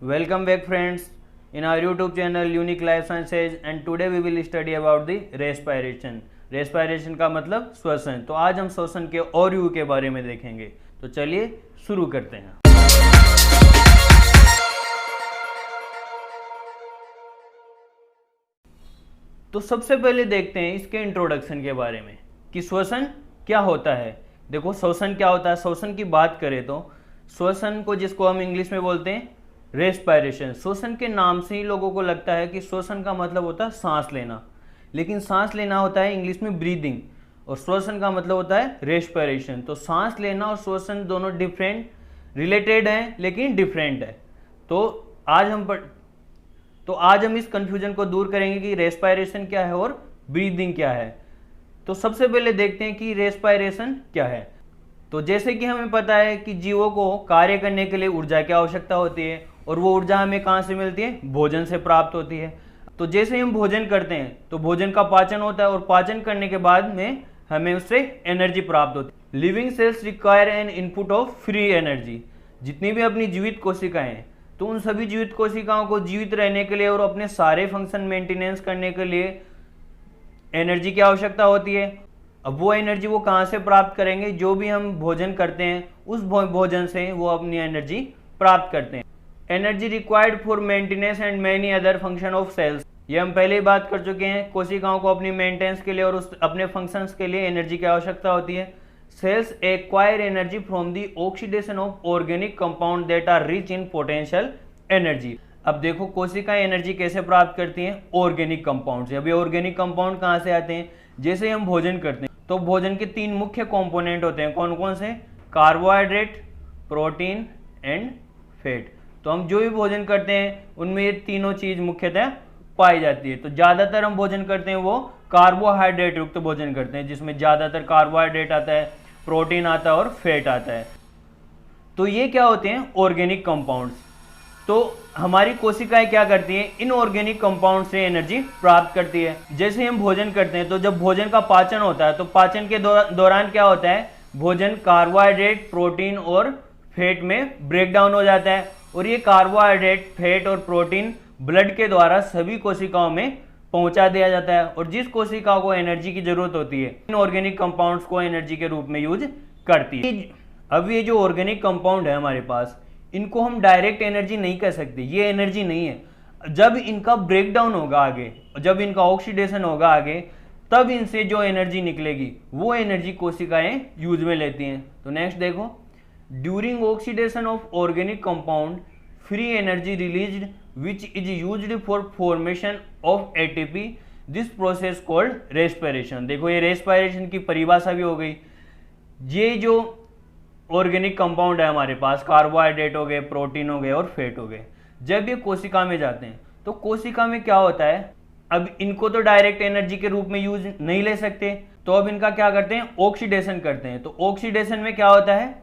Welcome back friends in our YouTube channel Unique Life Sciences and today we will study about the respiration. Respiration का मतलब श्वसन। तो आज हम श्वसन के और यू के बारे में देखेंगे। तो चलिए शुरू करते हैं। तो सबसे पहले देखते हैं इसके इंट्रोडक्शन के बारे में कि श्वसन क्या होता है। देखो श्वसन क्या होता है। श्वसन की बात करें तो श्वसन को जिसको हम इंग्लिश में बोलते हैं रेस्पायरेशन। श्वसन के नाम से ही लोगों को लगता है कि श्वसन का मतलब होता है सांस लेना, लेकिन सांस लेना होता है इंग्लिश में ब्रीदिंग और श्वसन का मतलब होता है रेस्पिरेशन। तो सांस लेना और श्वसन दोनों डिफरेंट रिलेटेड हैं लेकिन डिफरेंट है। तो आज हम इस कंफ्यूजन को दूर करेंगे कि रेस्पिरेशन क्या है और ब्रीदिंग क्या है। तो सबसे पहले देखते हैं कि रेस्पिरेशन क्या है। तो जैसे कि हमें पता है कि जीवों को कार्य करने के लिए ऊर्जा की आवश्यकता होती है और वो ऊर्जा हमें कहाँ से मिलती है? भोजन से प्राप्त होती है। तो जैसे हम भोजन करते हैं तो भोजन का पाचन होता है और पाचन करने के बाद में हमें उससे एनर्जी प्राप्त होती है। Living cells require an input of free energy. जितनी भी अपनी जीवित कोशिकाएं हैं तो उन सभी जीवित कोशिकाओं को जीवित रहने के लिए और अपने सारे फंक्शन मेंटेनेंस करने के लिए एनर्जी की आवश्यकता होती है। अब वो एनर्जी वो कहाँ से प्राप्त करेंगे? जो भी हम भोजन करते हैं उस भोजन से वो अपनी एनर्जी प्राप्त करते हैं। Energy required for maintenance and many other function of cells. ये हम पहले ही बात कर चुके हैं। कोशिकाओं को अपनी मेंटेनेंस के लिए और उस अपने फंक्शंस के लिए एनर्जी की आवश्यकता होती है। Cells acquire energy from the oxidation of organic compound that are rich in potential energy. अब देखो कोशिकाएं एनर्जी कैसे प्राप्त करती हैं? ऑर्गेनिक कंपाउंड से। अभी ऑर्गेनिक कंपाउंड कहाँ से आते हैं? जैसे हम भोजन करते हैं तो भोजन के तीन मुख्य कंपोनेंट होते हैं। कौन कौन से? Carbohydrate, protein and fat. तो हम जो भी भोजन करते हैं उनमें ये तीनों चीज मुख्यतः पाई जाती है। तो ज्यादातर हम भोजन करते हैं वो कार्बोहाइड्रेट युक्त भोजन करते हैं जिसमें ज्यादातर कार्बोहाइड्रेट आता है, प्रोटीन आता है और फैट आता है। तो ये क्या होते हैं? Organic compounds. तो हमारी कोशिकाएं क्या करती हैं? इन ऑर्गेनिक कंपाउंड से एनर्जी प्राप्त करती है। जैसे हम भोजन करते हैं तो जब भोजन का पाचन होता है तो पाचन के दौरान क्या होता है? भोजन कार्बोहाइड्रेट, प्रोटीन और फैट में ब्रेक डाउन हो जाता है और ये कार्बोहाइड्रेट, फैट और प्रोटीन ब्लड के द्वारा सभी कोशिकाओं में पहुंचा दिया जाता है और जिस कोशिका को एनर्जी की जरूरत होती है इन ऑर्गेनिक कंपाउंड्स को एनर्जी के रूप में यूज करती है। अब ये जो ऑर्गेनिक कंपाउंड है हमारे पास, इनको हम डायरेक्ट एनर्जी नहीं कह सकते। ये एनर्जी नहीं है। जब इनका ब्रेक डाउन होगा आगे, जब इनका ऑक्सीडेशन होगा आगे, तब इनसे जो एनर्जी निकलेगी वो एनर्जी कोशिकाएं यूज में लेती हैं। तो नेक्स्ट देखो, during oxidation of organic compound free energy released which is used for formation of ATP. This process called respiration. देखो ये रेस्पिरेशन की परिभाषा भी हो गई। ये जो ऑर्गेनिक कंपाउंड है हमारे पास, कार्बोहाइड्रेट हो गए, प्रोटीन हो गए और फैट हो गए, जब ये कोशिका में जाते हैं तो कोशिका में क्या होता है? अब इनको तो डायरेक्ट एनर्जी के रूप में यूज नहीं ले सकते, तो अब इनका क्या करते हैं? ऑक्सीडेशन करते हैं। तो ऑक्सीडेशन में क्या होता है?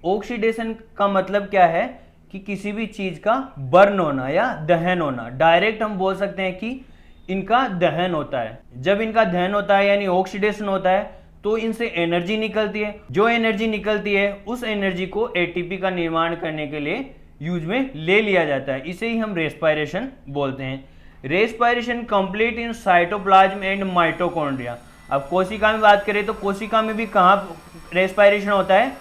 ऑक्सीडेशन का मतलब क्या है कि किसी भी चीज का बर्न होना या दहन होना। डायरेक्ट हम बोल सकते हैं कि इनका दहन होता है। जब इनका दहन होता है यानी ऑक्सीडेशन होता है तो इनसे एनर्जी निकलती है। जो एनर्जी निकलती है उस एनर्जी को एटीपी का निर्माण करने के लिए यूज में ले लिया जाता है। इसे ही हम रेस्पिरेशन बोलते हैं। Respiration complete in cytoplasm and mitochondria. अब कोशिका में बात करें तो कोशिका में भी कहाँ रेस्पिरेशन होता है?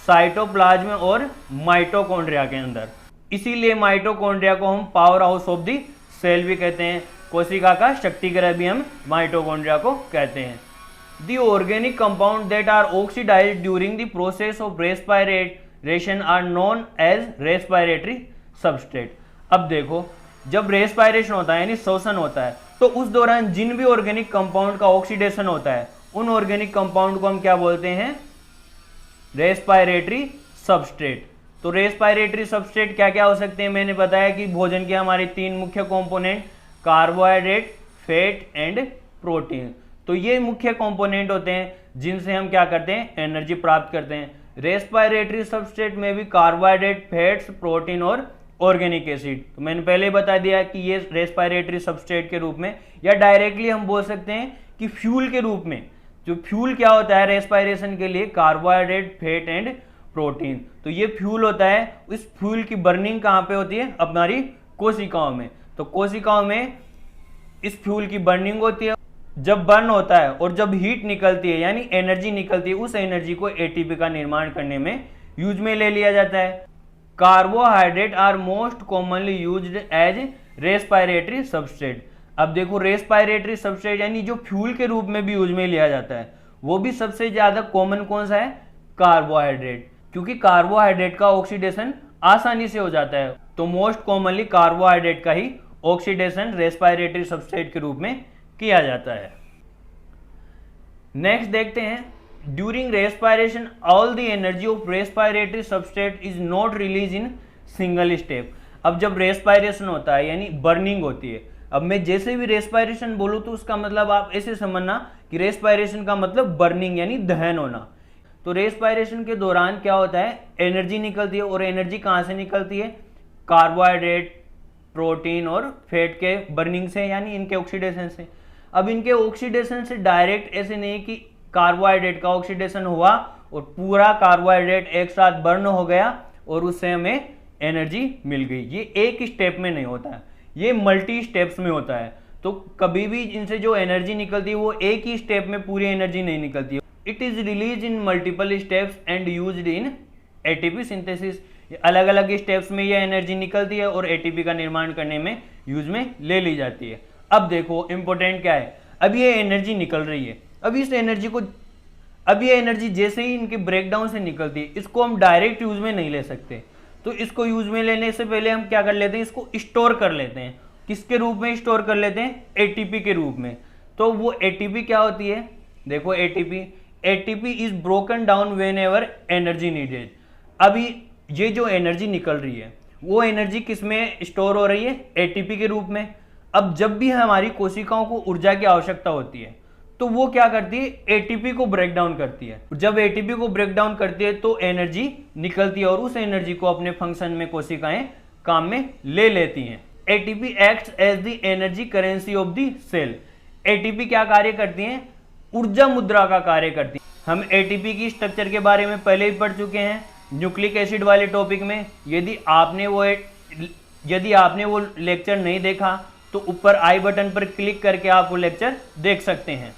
साइटोप्लाज्म और माइटोकॉन्ड्रिया के अंदर। इसीलिए माइटोकॉन्ड्रिया को हम powerhouse of the cell भी कहते हैं। कोशिका का शक्तिगृह भी हम माइटोकॉन्ड्रिया को कहते हैं। The organic compounds that are oxidized during the process of respiration are known as respiratory substrate। अब देखो जब रेस्पिरेशन होता है यानी श्वसन होता है तो उस दौरान जिन भी ऑर्गेनिक कंपाउंड का ऑक्सीडेशन होता है उन ऑर्गेनिक कंपाउंड को हम क्या बोलते हैं? Respiratory substrate. तो रेस्पिरेटरी सबस्ट्रेट क्या क्या हो सकते हैं? मैंने बताया कि भोजन के हमारे तीन मुख्य component carbohydrate, fat and protein. तो ये मुख्य कंपोनेंट होते हैं जिनसे हम क्या करते हैं? एनर्जी प्राप्त करते हैं। रेस्पिरेटरी सबस्ट्रेट में भी कार्बोहाइड्रेट, फैट्स, प्रोटीन और ऑर्गेनिक एसिड। तो मैंने पहले बता दिया कि ये रेस्पिरेटरी सबस्ट्रेट के रूप में या डायरेक्टली हम बोल सकते हैं कि फ्यूल के रूप में। जो फ्यूल क्या होता है रेस्पिरेशन के लिए? Carbohydrate, fat and protein. तो ये फ्यूल होता है, इस फ्यूल की बर्निंग कहाँ पे होती है? हमारी कोशिकाओं में। तो कोशिकाओं में इस फ्यूल की बर्निंग होती है। जब बर्न होता है और जब हीट निकलती है यानी एनर्जी निकलती है, उस एनर्जी को एटीपी का निर्माण करने में यूज में ले लिया जाता है। Carbohydrate are most commonly used as respiratory substrate. अब देखो, रेस्पिरेटरी सबस्ट्रेट यानी जो फ्यूल के रूप में भी यूज में लिया जाता है, वो भी सबसे ज्यादा कॉमन कौन सा है? कार्बोहाइड्रेट, क्योंकि कार्बोहाइड्रेट का ऑक्सीडेशन आसानी से हो जाता है। तो मोस्ट कॉमनली कार्बोहाइड्रेट का ही ऑक्सीडेशन रेस्पिरेटरी सबस्ट्रेट के रूप में किया जाता है। नेक्स्ट देखते हैं, during respiration all the energy of respiratory substrate is not release in single step. अब जब रेस्पिरेशन होता है यानी बर्निंग होती है, अब मैं जैसे भी रेस्पिरेशन बोलूं तो उसका मतलब आप ऐसे समझना कि रेस्पिरेशन का मतलब बर्निंग यानी दहन होना। तो रेस्पिरेशन के दौरान क्या होता है? एनर्जी निकलती है, और एनर्जी कहाँ से निकलती है? कार्बोहाइड्रेट, प्रोटीन और फैट के बर्निंग से यानी इनके ऑक्सीडेशन से। अब इनके ऑक्सीडेशन से डायरेक्ट ऐसे नहीं कि कार्बोहाइड्रेट का ऑक्सीडेशन हुआ और पूरा कार्बोहाइड्रेट एक साथ बर्न हो गया और उससे हमें एनर्जी मिल गई। ये एक स्टेप में नहीं होता है, ये मल्टी स्टेप्स में होता है। तो कभी भी इनसे जो एनर्जी निकलती है वो एक ही स्टेप में पूरी एनर्जी नहीं निकलती है। It is release in multiple steps and used in ATP synthesis. अलग अलग स्टेप्स में ये एनर्जी निकलती है और एटीपी का निर्माण करने में यूज में ले ली जाती है। अब देखो इंपॉर्टेंट क्या है, अब ये एनर्जी निकल रही है, अब ये एनर्जी जैसे ही इनके ब्रेकडाउन से निकलती है, इसको हम डायरेक्ट यूज में नहीं ले सकते। तो इसको यूज में लेने से पहले हम क्या कर लेते हैं? इसको स्टोर कर लेते हैं। किसके रूप में स्टोर कर लेते हैं? एटीपी के रूप में। तो वो एटीपी क्या होती है? देखो, ATP is broken down when ever energy needed. अभी ये जो एनर्जी निकल रही है वो एनर्जी किस में स्टोर हो रही है? एटीपी के रूप में। अब जब भी हमारी कोशिकाओं को ऊर्जा की आवश्यकता होती है तो वो क्या करती है? एटीपी को ब्रेक डाउन करती है। जब एटीपी को ब्रेक डाउन करती है तो एनर्जी निकलती है और उस एनर्जी को अपने फंक्शन में कोशिकाएं काम में ले लेती हैं। ATP acts as the energy currency of the cell. ATP क्या कार्य करती है? ऊर्जा मुद्रा का कार्य करती है। हम एटीपी की स्ट्रक्चर के बारे में पहले ही पढ़ चुके हैं न्यूक्लिक एसिड वाले टॉपिक में। यदि आपने वो लेक्चर नहीं देखा तो ऊपर आई बटन पर क्लिक करके आप वो लेक्चर देख सकते हैं।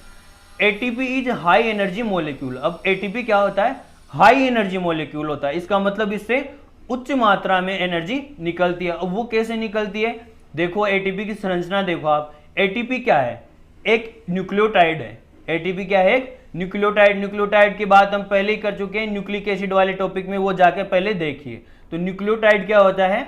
ATP is high energy molecule. अब एटीपी क्या होता है? हाई एनर्जी मॉलिक्यूल होता है। इसका मतलब इससे उच्च मात्रा में एनर्जी निकलती है। अब वो कैसे निकलती है? देखो, एटीपी की संरचना देखो आप। एटीपी क्या है? एक न्यूक्लियोटाइड है। एटीपी क्या है? एक न्यूक्लियोटाइड। न्यूक्लियोटाइड की बात हम पहले ही कर चुके हैं न्यूक्लिक एसिड वाले टॉपिक में, वो जाके पहले देखिए। तो न्यूक्लियोटाइड क्या होता है?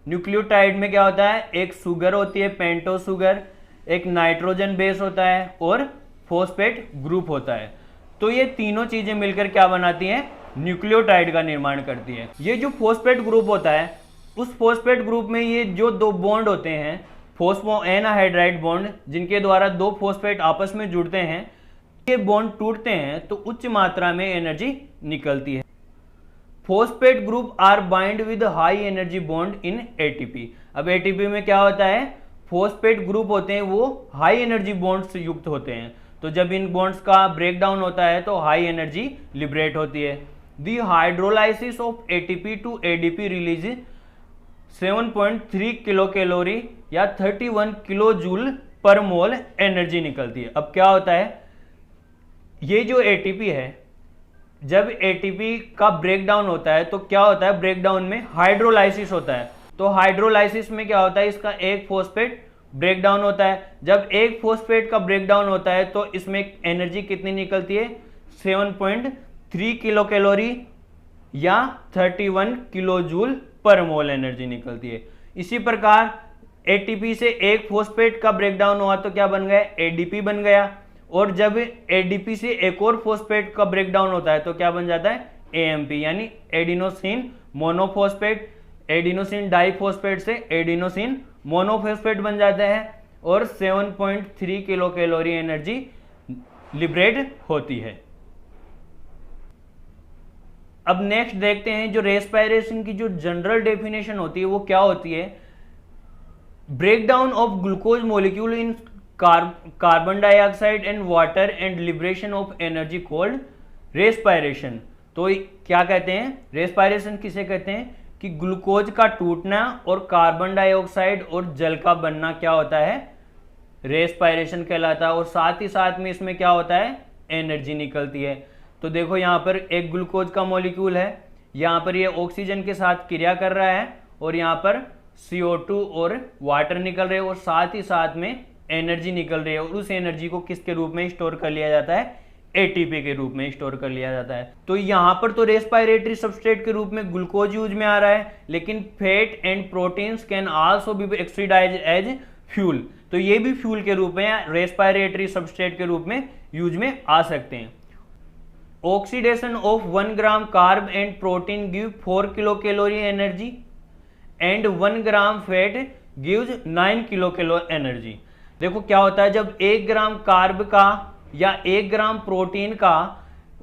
न्यूक्लियोटाइड में क्या होता है? एक शुगर होती है, पेंटो शुगर, एक नाइट्रोजन बेस होता है और फॉस्फेट ग्रुप होता है। तो ये तीनों चीजें मिलकर क्या बनाती हैं? न्यूक्लियोटाइड का निर्माण करती है। ये जो फॉस्फेट ग्रुप होता है, उस फॉस्फेट ग्रुप में ये जो दो बॉन्ड होते हैं, फॉस्फो एनाहाइड्राइड बॉन्ड, जिनके द्वारा दो फॉस्फेट आपस में जुड़ते हैं, ये बॉन्ड टूटते हैं तो उच्च मात्रा में एनर्जी निकलती है। Phosphate group are bind with high energy bond in ATP. अब एटीपी में क्या होता है? फॉस्फेट ग्रुप होते हैं, वो हाई एनर्जी बॉन्ड से युक्त होते हैं। तो जब इन बॉन्ड्स का ब्रेकडाउन होता है तो हाई एनर्जी लिबरेट होती है। The hydrolysis of ATP to ADP release 7.3 kilo calorie या 31 किलो जूल पर मोल एनर्जी निकलती है। अब क्या होता है? ये जो एटीपी है, जब एटीपी का ब्रेकडाउन होता है तो क्या होता है? ब्रेकडाउन में हाइड्रोलाइसिस होता है। तो हाइड्रोलाइसिस में क्या होता है? इसका एक फॉस्फेट ब्रेकडाउन होता है। जब एक फॉस्फेट का ब्रेकडाउन होता है तो इसमें एनर्जी कितनी निकलती है? 7.3 किलो कैलोरी या 31 किलो जूल पर मोल एनर्जी निकलती है। इसी प्रकार एटीपी से एक फॉस्फेट का ब्रेकडाउन हुआ तो क्या बन गया? एडीपी बन गया। और जब एडीपी से एक और फॉस्फेट का ब्रेकडाउन होता है तो क्या बन जाता है? एएमपी यानी एडिनोसिन मोनोफॉस्फेट। एडिनोसिन डाइफॉस्फेट से एडिनोसिन मोनोफॉस्फेट बन जाता है और 7.3 किलो कैलोरी एनर्जी लिबरेट होती है। अब नेक्स्ट देखते हैं जो रेस्पिरेशन की जो जनरल डेफिनेशन होती है वो क्या होती है? Breakdown of glucose molecule in carbon dioxide and water and liberation of energy called respiration. तो क्या कहते हैं, रेस्पायरेशन किसे कहते हैं कि ग्लूकोज का टूटना और कार्बन डाइऑक्साइड और जल का बनना क्या होता है, रेस्पायरेशन कहलाता है। और साथ ही साथ में इसमें क्या होता है, एनर्जी निकलती है। तो देखो यहाँ पर एक ग्लूकोज का मॉलिक्यूल है, यहाँ पर ये ऑक्सीजन के साथ क्रिया कर रहा है और यहाँ पर CO2 और वाटर निकल रहे हैं और साथ ही साथ में एनर्जी निकल रही है। और उस एनर्जी को किसके रूप में स्टोर कर लिया जाता है, ATP के रूप में स्टोर कर लिया जाता है। तो यहाँ पर तो रेस्पायरेटरी सबस्ट्रेट के रूप में ग्लूकोज यूज में आ रहा है, लेकिन fat and proteins can also be oxidised as fuel. तो ये भी फ्यूल के रूप में, रेस्पायरेटरी सबस्ट्रेट के रूप में यूज में आ सकते हैं। Oxidation of 1 gram carb and protein give 4 kilo calorie energy and 1 gram fat gives 9 kilo कैलो एनर्जी। देखो क्या होता है, जब 1 ग्राम कार्ब का या 1 ग्राम प्रोटीन का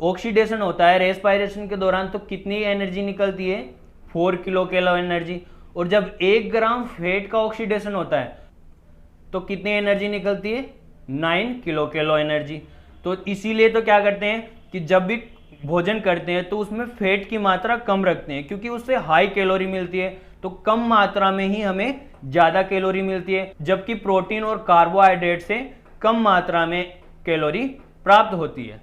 ऑक्सीडेशन होता है रेस्पायरेशन के दौरान तो कितनी एनर्जी निकलती है, 4 किलो कैलो एनर्जी। और जब 1 ग्राम फैट का ऑक्सीडेशन होता है तो कितनी एनर्जी निकलती है, 9 किलो कैलो एनर्जी। तो इसीलिए तो क्या करते हैं कि जब भी भोजन करते हैं तो उसमें फैट की मात्रा कम रखते हैं, क्योंकि उससे हाई कैलोरी मिलती है। तो कम मात्रा में ही हमें ज़्यादा कैलोरी मिलती है, जबकि प्रोटीन और कार्बोहाइड्रेट से कम मात्रा में कैलोरी प्राप्त होती है।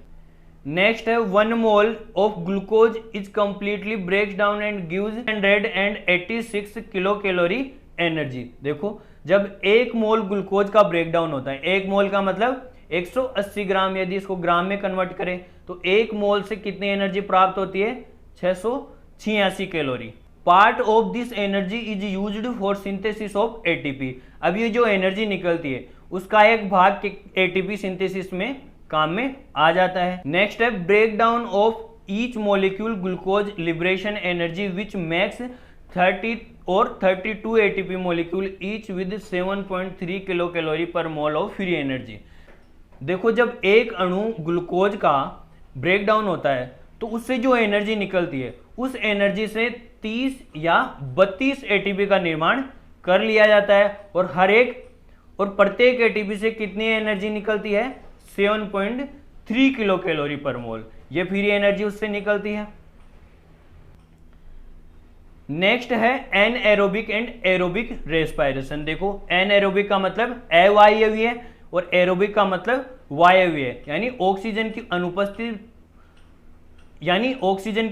नेक्स्ट है 1 mole of glucose is completely breaks down and gives 186 kilo calorie energy. देखो जब 1 मोल ग्लूकोज का ब्रेकडाउन होता है, 1 मोल का मतलब 180 ग्राम, यदि इसको ग्राम में कन्वर्ट करें तो 1 मोल से कितनी एनर्जी प्राप्त होती है, 686 calorie. Part of this energy is used for synthesis of ATP। अब ये जो एनर्जी निकलती है उसका एक भाग ATP सिंथेसिस में काम में आ जाता है। नेक्स्ट है break down of each molecule glucose liberation energy which max 30 और 32 ATP molecule each with 7.3 kilo calorie per mole of free energy. देखो जब एक अणु ग्लूकोज का ब्रेक डाउन होता है तो उससे जो एनर्जी निकलती है उस एनर्जी से 30 या 32 ATP का निर्माण कर लिया जाता है। और प्रत्येक ATP से कितनी एनर्जी निकलती है, 7.3 किलो कैलोरी पर मोल, ये फ्री एनर्जी उससे निकलती है। नेक्स्ट है एनएरोबिक एंड एरोबिक रेस्पायरेशन। देखो एनएरोबिक का मतलब अवायवीय और एरोबिक का मतलब वायवीय, यानी ऑक्सीजन की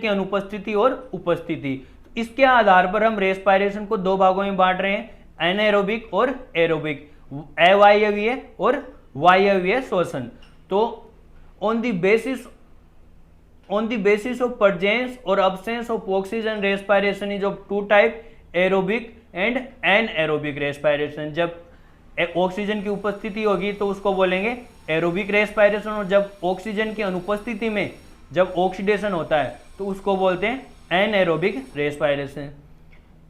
अनुपस्थिति और उपस्थिति। इसके आधार पर हम रेस्पायरेशन को 2 भागों में बांट रहे हैं, एनएरोबिक और एरोबिक, अवायवीय और वायवीय श्वसन। तो on the basis of presence or absence of oxygen respiration is of 2 type, aerobic and anaerobic respiration। जब ऑक्सीजन की उपस्थिति होगी तो उसको बोलेंगे एरोबिक रेस्पायरेशन, और जब ऑक्सीजन की अनुपस्थिति में जब ऑक्सीडेशन होता है तो उसको बोलते हैं anaerobic respiration.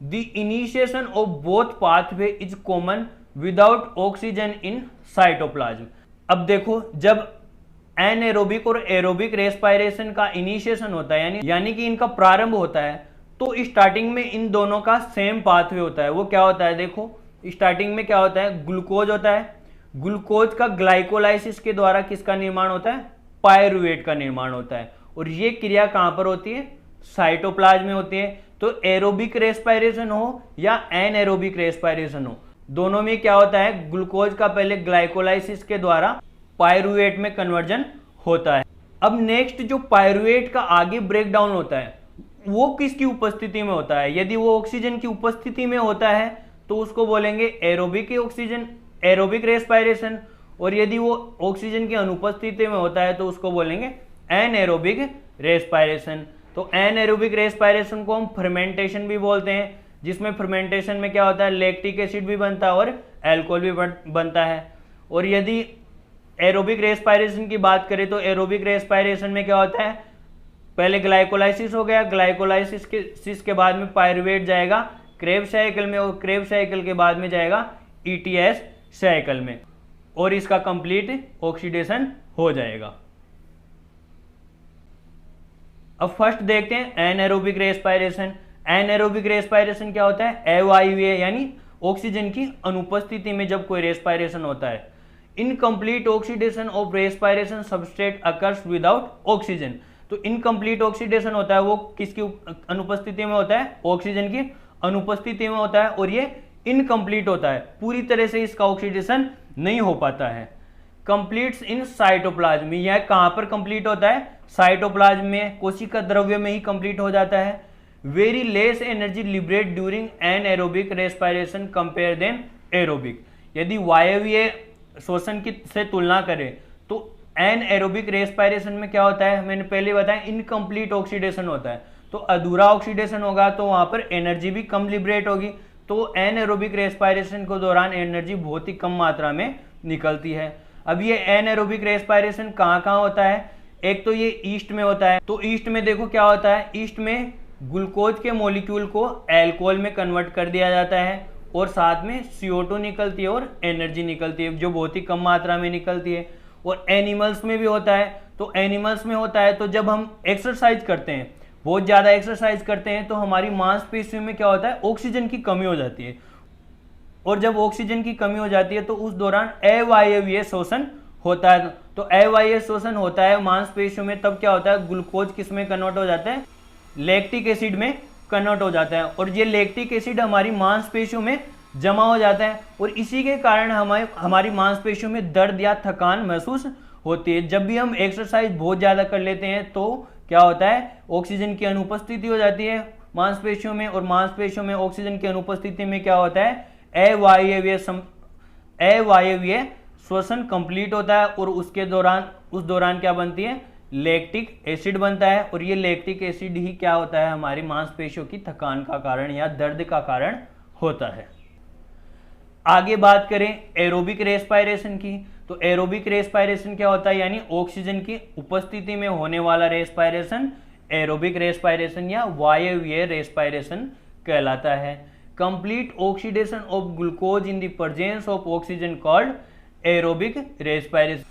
The initiation of both pathway is common without oxygen in cytoplasm. अब देखो जब एनएरोबिक और एरोबिक रेस्पायरेशन का इनिशिएशन होता है यानी कि इनका प्रारंभ होता है तो स्टार्टिंग में इन दोनों का सेम पाथवे होता है। वो क्या होता है, देखो स्टार्टिंग में क्या होता है, ग्लूकोज होता है, ग्लूकोज का ग्लाइकोलाइसिस के द्वारा किसका निर्माण होता है, पायरुवेट का निर्माण होता है। और ये क्रिया कहां पर होती है, साइटोप्लाज्म में होती है। तो एरोबिक रेस्पायरेशन हो या एनएरोबिक रेस्पायरेशन हो, दोनों में क्या होता है, ग्लूकोज का पहले ग्लाइकोलाइसिस के द्वारा पायरुवेट में कन्वर्जन होता है। अब नेक्स्ट जो पायरुवेट का आगे ब्रेक डाउन होता है वो किसकी उपस्थिति में होता है, यदि वो ऑक्सीजन की उपस्थिति में होता है तो उसको बोलेंगे एरोबिक रेस्पायरेशन, और यदि वो ऑक्सीजन की अनुपस्थिति में होता है तो उसको बोलेंगे एनएरोबिक रेस्पायरेशन। तो एनएरोबिक रेस्पायरेशन को हम फर्मेंटेशन भी बोलते हैं, जिसमें फर्मेंटेशन में क्या होता है, लैक्टिक एसिड भी बनता है और एल्कोहल भी बनता है। और यदि एरोबिक रेस्पायरेशन की बात करें तो एरोबिक रेस्पायरेशन में क्या होता है, पहले ग्लाइकोलाइसिस हो गया, ग्लाइकोलाइसिस के बाद में पायरुवेट जाएगा क्रेब्स साइकिल में, और क्रेब्स साइकिल के बाद में जाएगा ETS साइकिल में, और इसका कंप्लीट ऑक्सीडेशन हो जाएगा। अब फर्स्ट देखते हैं एनएरोबिक रेस्पायरेशन। एनएरोबिक रेस्पायरेशन क्या होता है, अवायवीय यानी ऑक्सीजन की अनुपस्थिति में जब कोई रेस्पायरेशन होता है। Incomplete oxidation of respiration substrate occurs without oxygen. तो इनकम्प्लीट ऑक्सीडेशन होता है वो किसकी अनुपस्थिति में होता है, ऑक्सीजन की अनुपस्थिति में होता है, और ये इनकम्प्लीट होता है, पूरी तरह से इसका ऑक्सीडेशन नहीं हो पाता है। कंप्लीट्स इन साइटोप्लाज्म, यह कहां पर कंप्लीट होता है, साइटोप्लाज्म में, कोशिका द्रव्य में ही कंप्लीट हो जाता है। Very less energy liberate during anaerobic respiration compare then aerobic, यदि वायवीय श्वसन की से तुलना करें तो एनएरोबिक रेस्पिरेशन में क्या होता है, मैंने पहले बताया इनकम्प्लीट ऑक्सीडेशन होता है, तो अधूरा ऑक्सीडेशन होगा तो वहां पर एनर्जी भी कम लिबरेट होगी, तो एनएरोबिक रेस्पिरेशन के दौरान एनर्जी बहुत ही कम मात्रा में निकलती है। अब ये एनएरोबिक रेस्पिरेशन कहाँ कहाँ होता है, एक तो ये ईस्ट में होता है, तो ईस्ट में देखो क्या होता है, ईस्ट में ग्लूकोज के मॉलिक्यूल को अल्कोहल में कन्वर्ट कर दिया जाता है और साथ में CO2 निकलती है और एनर्जी निकलती है जो बहुत ही कम मात्रा में निकलती है। और एनिमल्स में भी होता है, तो एनिमल्स में होता है तो जब हम एक्सरसाइज करते हैं, बहुत ज़्यादा एक्सरसाइज करते हैं, तो हमारी मांसपेशियों में क्या होता है, ऑक्सीजन की कमी हो जाती है, और जब ऑक्सीजन की कमी हो जाती है तो उस दौरान अवायवीय शोषण होता है। तो अवायवीय शोषण होता है मांसपेशियों में, तब क्या होता है, ग्लूकोज किस में कन्वर्ट हो जाता है, लैक्टिक एसिड में कन्वर्ट हो जाता है, और ये लैक्टिक एसिड हमारी मांसपेशियों में जमा हो जाता है, और इसी के कारण हमारी मांसपेशियों में दर्द या थकान महसूस होती है। जब भी हम एक्सरसाइज बहुत ज़्यादा कर लेते हैं तो क्या होता है, ऑक्सीजन की अनुपस्थिति हो जाती है मांसपेशियों में, और मांसपेशियों में ऑक्सीजन की अनुपस्थिति में क्या होता है, अवायवीय श्वसन कंप्लीट होता है, और उस दौरान क्या बनती है, लैक्टिक एसिड बनता है, और ये लैक्टिक एसिड ही क्या होता है, हमारी मांसपेशियों की थकान का कारण या दर्द का कारण होता है। आगे बात करें एरोबिक रेस्पिरेशन की, तो एरोबिक रेस्पिरेशन क्या होता है, यानी ऑक्सीजन की उपस्थिति में होने वाला रेस्पिरेशन एरोबिक रेस्पिरेशन या वायवीय रेस्पिरेशन कहलाता है। Complete oxidation of glucose in the presence of oxygen called aerobic respiration.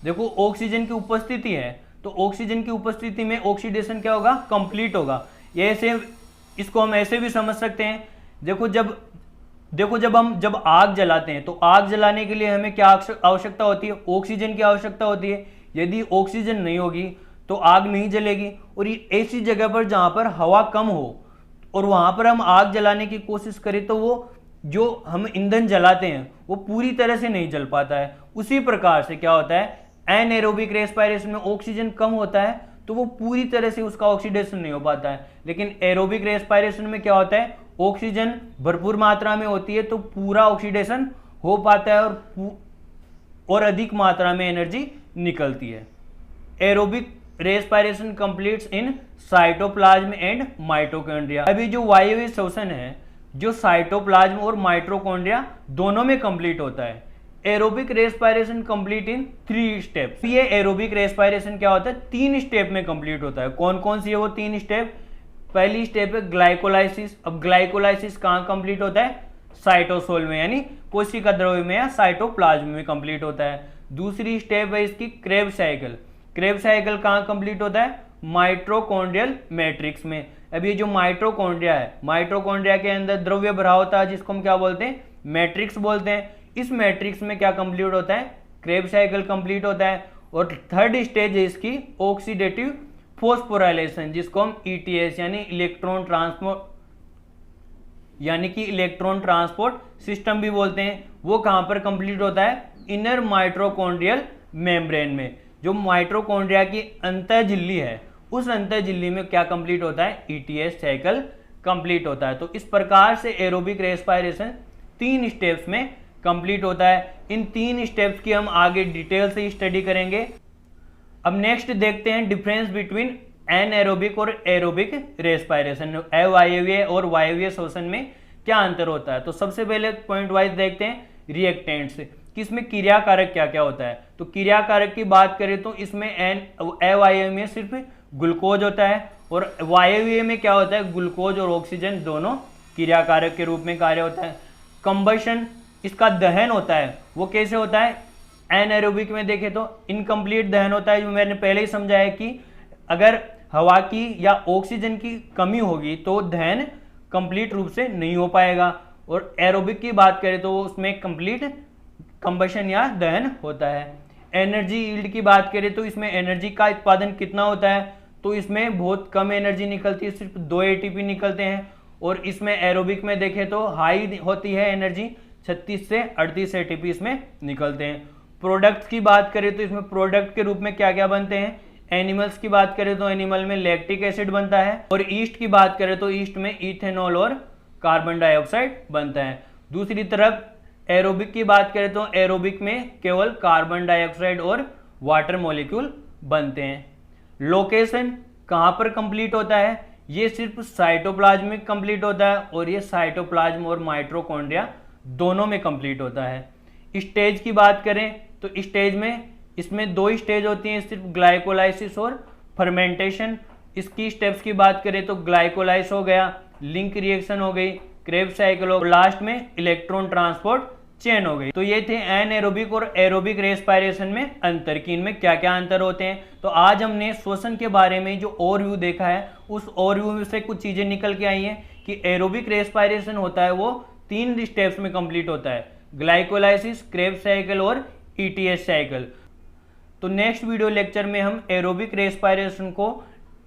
देखो ऑक्सीजन की उपस्थिति है, तो ऑक्सीजन की उपस्थिति में ऑक्सीडेशन क्या होगा, कंप्लीट होगा। ये ऐसे, इसको हम ऐसे भी समझ सकते हैं, जब आग जलाते हैं तो आग जलाने के लिए हमें क्या आवश्यकता होती है, ऑक्सीजन की आवश्यकता होती है। यदि ऑक्सीजन नहीं होगी तो आग नहीं जलेगी, और ये ऐसी जगह पर जहां पर हवा कम हो और वहां पर हम आग जलाने की कोशिश करें तो वो जो हम ईंधन जलाते हैं वो पूरी तरह से नहीं जल पाता है। उसी प्रकार से क्या होता है, एनएरोबिक रेस्पिरेशन में ऑक्सीजन कम होता है तो वो पूरी तरह से उसका ऑक्सीडेशन नहीं हो पाता है, लेकिन एरोबिक रेस्पिरेशन में क्या होता है, ऑक्सीजन भरपूर मात्रा में होती है तो पूरा ऑक्सीडेशन हो पाता है और अधिक मात्रा में एनर्जी निकलती है। Aerobic respiration completes in cytoplasm and mitochondria. अभी जो वायवीय श्वसन है जो साइटोप्लाज्म और माइटोकॉन्ड्रिया दोनों में कंप्लीट होता है। Aerobic respiration complete in 3 steps. ये एरोबिक रेस्पिरेशन क्या होता है, 3 स्टेप में कंप्लीट होता है। कौन कौन सी है वो 3 स्टेप, पहली स्टेप है ग्लाइकोलाइसिस। अब ग्लाइकोलाइसिस कहाँ कंप्लीट होता है, साइटोसोल में यानी कोशिका द्रव्य में या साइटोप्लाज्म में कंप्लीट होता है। दूसरी स्टेप है इसकी क्रेब्स साइकिल। क्रेब्स साइकिल कहाँ कंप्लीट होता है, माइटोकॉन्ड्रियल मैट्रिक्स में। अब ये जो माइटोकॉन्ड्रिया है, माइटोकॉन्ड्रिया के अंदर द्रव्य भरा होता है जिसको हम क्या बोलते हैं, मैट्रिक्स बोलते हैं। इस मैट्रिक्स में क्या कंप्लीट होता है, क्रेब्स साइकिल कंप्लीट होता है। और थर्ड स्टेज है इसकी ऑक्सीडेटिव फॉस्फोराइलेशन, जिसको हम ETS यानी इलेक्ट्रॉन ट्रांसपोर्ट सिस्टम भी बोलते हैं। वो कहां पर कंप्लीट होता है, इनर माइटोकॉन्ड्रियल मेम्ब्रेन में। जो माइटोकॉन्ड्रिया की अंतः झिल्ली है उस अंतः झिल्ली में क्या कंप्लीट होता है, ETS साइकिल कंप्लीट होता है। तो इस प्रकार से एरोबिक रेस्पिरेशन 3 स्टेप्स में कंप्लीट होता है। इन 3 स्टेप्स की हम आगे डिटेल से स्टडी करेंगे। अब नेक्स्ट देखते हैं डिफरेंस बिटवीन एनएरोबिक और एरोबिक रेस्पिरेशन, अवायवीय और वायवीय श्वसन में क्या अंतर होता है। तो सबसे पहले पॉइंट वाइज देखते हैं रिएक्टेंट्स, कि इसमें क्रिया कारक क्या क्या होता है। तो क्रिया कारक की बात करें तो इसमें अवायवीय में सिर्फ ग्लूकोज होता है, और वायवीय में क्या होता है, ग्लूकोज और ऑक्सीजन दोनों क्रिया कारक के रूप में कार्य होता है। कंबशन, इसका दहन होता है, वो कैसे होता है, एनएरोबिक में देखें तो इनकम्प्लीट दहन होता है। जो मैंने पहले ही समझाया कि अगर हवा की या ऑक्सीजन की कमी होगी तो दहन कंप्लीट रूप से नहीं हो पाएगा। और एरोबिक की बात करें तो उसमें कंप्लीट कंबशन या दहन होता है। एनर्जी यील्ड की बात करें तो इसमें एनर्जी का उत्पादन कितना होता है, तो इसमें बहुत कम एनर्जी निकलती है, सिर्फ 2 एटीपी निकलते हैं। और इसमें एरोबिक में देखें तो हाई होती है एनर्जी, 36 से 38 एटीपी इसमें निकलते हैं। प्रोडक्ट्स की बात करें तो इसमें प्रोडक्ट के रूप में क्या क्या बनते हैं। एनिमल्स की बात करें तो एनिमल में लैक्टिक एसिड बनता है। और ईस्ट की बात करें तो ईस्ट में इथेनॉल और कार्बन डाइऑक्साइड बनता है। दूसरी तरफ एरोबिक की बात करें तो एरोबिक में केवल कार्बन डाइऑक्साइड और वाटर मॉलिक्यूल बनते हैं। लोकेशन कहाँ पर कंप्लीट होता है, ये सिर्फ साइटोप्लाज्म में कंप्लीट होता है और ये साइटोप्लाज्म और माइटोकॉन्ड्रिया दोनों में कंप्लीट होता है। स्टेज की बात करें तो स्टेज में इसमें 2 स्टेज होती हैं, सिर्फ ग्लाइकोलाइसिस और फर्मेंटेशन। इसकी स्टेप्स की बात करें तो ग्लाइकोलाइस हो गया, लिंक रिएक्शन हो गई, क्रेब्स साइकिल हो, लास्ट में इलेक्ट्रॉन ट्रांसपोर्ट चेन हो गई। तो ये थे एनएरोबिक और एरोबिक रेस्पिरेशन में अंतर, कि इनमें क्या क्या अंतर होते हैं। तो आज हमने श्वसन के बारे में जो ओवरव्यू देखा है, उस ओवरव्यू से कुछ चीजें निकल के आई हैं कि एरोबिक रेस्पिरेशन होता है वो 3 स्टेप्स में कंप्लीट होता है, ग्लाइकोलाइसिस, क्रेब्स साइकिल और ईटीएस साइकिल। तो नेक्स्ट वीडियो लेक्चर में हम एरोबिक रेस्पिरेशन को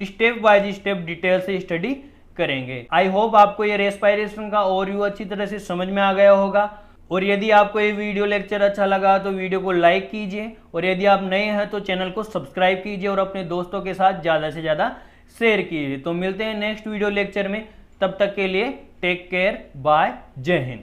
स्टेप बाय स्टेप डिटेल से स्टडी करेंगे। आई होप आपको ये रेस्पिरेशन का ओवरव्यू अच्छी तरह से समझ में आ गया होगा। और यदि आपको ये वीडियो लेक्चर अच्छा लगा तो वीडियो को लाइक कीजिए, और यदि आप नए हैं तो चैनल को सब्सक्राइब कीजिए और अपने दोस्तों के साथ ज़्यादा से ज़्यादा शेयर कीजिए। तो मिलते हैं नेक्स्ट वीडियो लेक्चर में, तब तक के लिए टेक केयर, बाय, जय हिंद।